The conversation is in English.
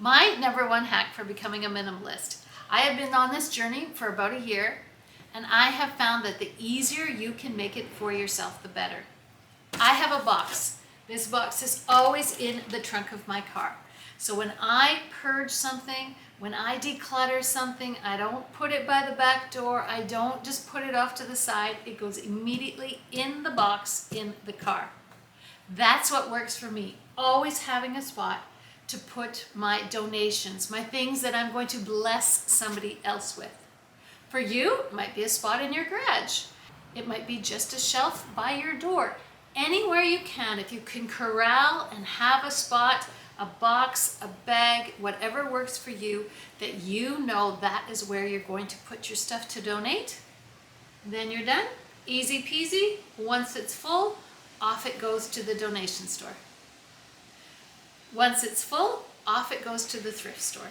My number one hack for becoming a minimalist. I have been on this journey for about a year, and I have found that the easier you can make it for yourself, the better. I have a box. This box is always in the trunk of my car. So when I purge something, when I declutter something, I don't put it by the back door. I don't just put it off to the side. It goes immediately in the box in the car. That's what works for me. Always having a spot to put my donations, my things that I'm going to bless somebody else with. For you, it might be a spot in your garage. It might be just a shelf by your door. Anywhere you can, if you can corral and have a spot, a box, a bag, whatever works for you, that you know that is where you're going to put your stuff to donate, then you're done. Easy peasy. Once it's full, off it goes to the donation store. Once it's full, off it goes to the thrift store.